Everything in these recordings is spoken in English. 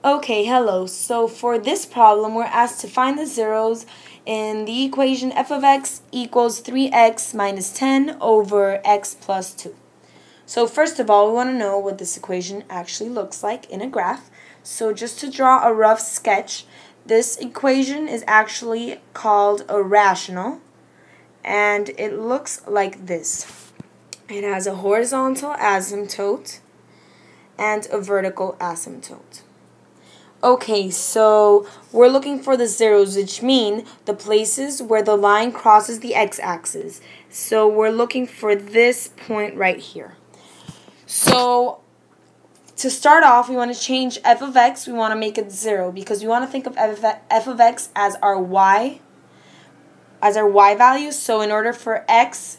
Okay, hello. So for this problem, we're asked to find the zeros in the equation f of x equals 3x minus 10 over x plus 2. So first of all, we want to know what this equation actually looks like in a graph. So just to draw a rough sketch, this equation is actually called a rational, and it looks like this. It has a horizontal asymptote and a vertical asymptote. Okay, so we're looking for the zeros, which mean the places where the line crosses the x-axis. So we're looking for this point right here. So to start off, we want to change f of x. We want to make it 0 because we want to think of f of x as our y value. So in order for x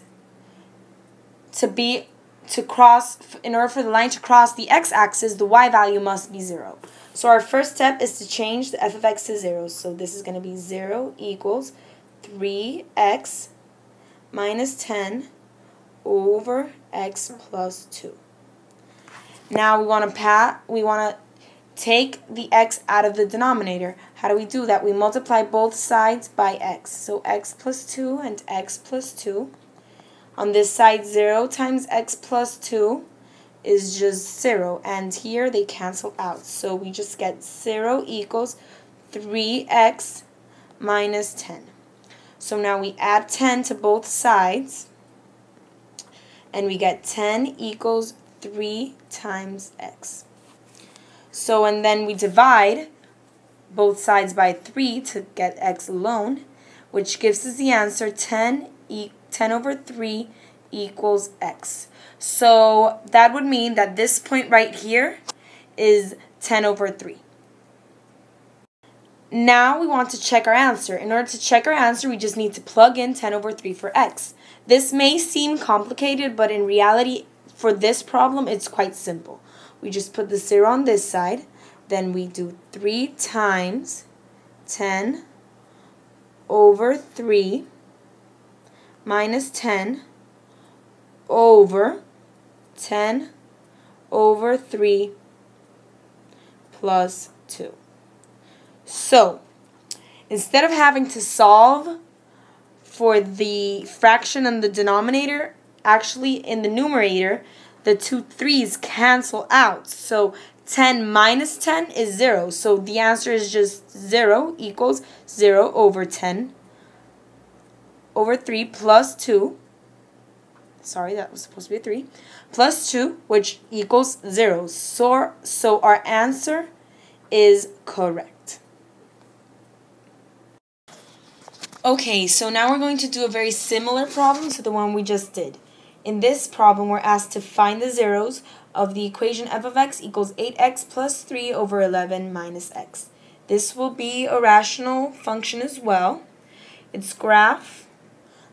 in order for the line to cross the x-axis, the y value must be 0. So our first step is to change the f of x to 0. So this is going to be 0 equals 3x minus 10 over x plus 2. Now we want to take the x out of the denominator. How do we do that? We multiply both sides by x. So x plus 2 and x plus 2. On this side, 0 times x plus 2 is just 0, and here they cancel out. So we just get 0 equals 3x minus 10. So now we add 10 to both sides, and we get 10 equals 3 times x. So, and then we divide both sides by 3 to get x alone, which gives us the answer 10 over 3 equals x. So that would mean that this point right here is 10 over 3. Now we want to check our answer. In order to check our answer, we just need to plug in 10 over 3 for x. This may seem complicated, but in reality, for this problem, it's quite simple. We just put the 0 on this side, then we do 3 times 10 over 3 minus 10 over 10 over 3 plus 2. So, instead of having to solve for the fraction in the denominator, actually in the numerator, the two 3's cancel out. So 10 minus 10 is 0. So the answer is just 0 equals 0 over 10 over 3 plus 2. Sorry, that was supposed to be a 3. Plus 2, which equals 0. So our answer is correct. Okay, so now we're going to do a very similar problem to the one we just did. In this problem, we're asked to find the zeros of the equation f of x equals 8x plus 3 over 11 minus x. This will be a rational function as well. Its graph,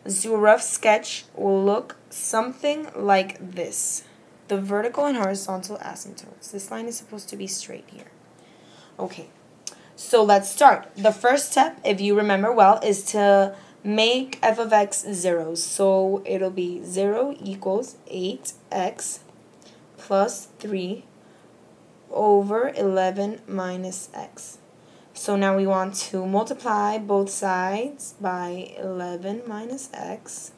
let's do a rough sketch, will look something like this. The vertical and horizontal asymptotes. This line is supposed to be straight here. Okay, so let's start. The first step, if you remember well, is to make f of x zeros. So it'll be 0 equals 8x plus 3 over 11 minus x. So now we want to multiply both sides by 11 minus x.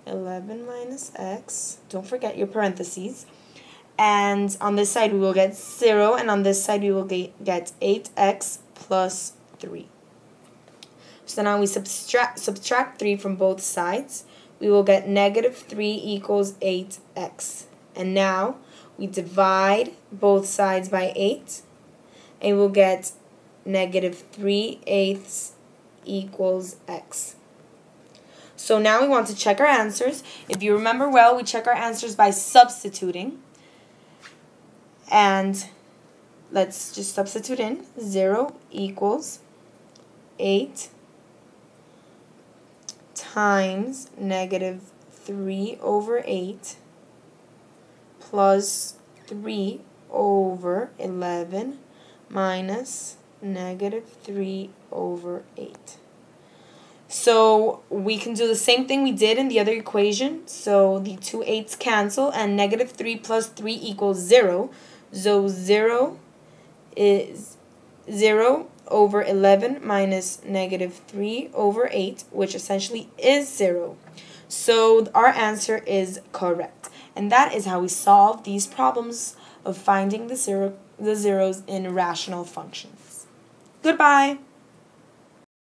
11 minus x. Don't forget your parentheses. And on this side we will get 0, and on this side we will get 8x plus 3. So now we subtract 3 from both sides. We will get negative 3 equals 8x. And now we divide both sides by 8, and we'll get negative 3/8 equals x. So now we want to check our answers. If you remember well, we check our answers by substituting. And let's just substitute in. 0 equals 8 times negative 3 over 8 plus 3 over 11 minus negative 3 over 8. So we can do the same thing we did in the other equation. So the two 8's cancel, and negative 3 plus 3 equals 0. So 0 is 0 over 11 minus negative 3 over 8, which essentially is 0. So our answer is correct. And that is how we solve these problems of finding the zeros in rational functions. Goodbye.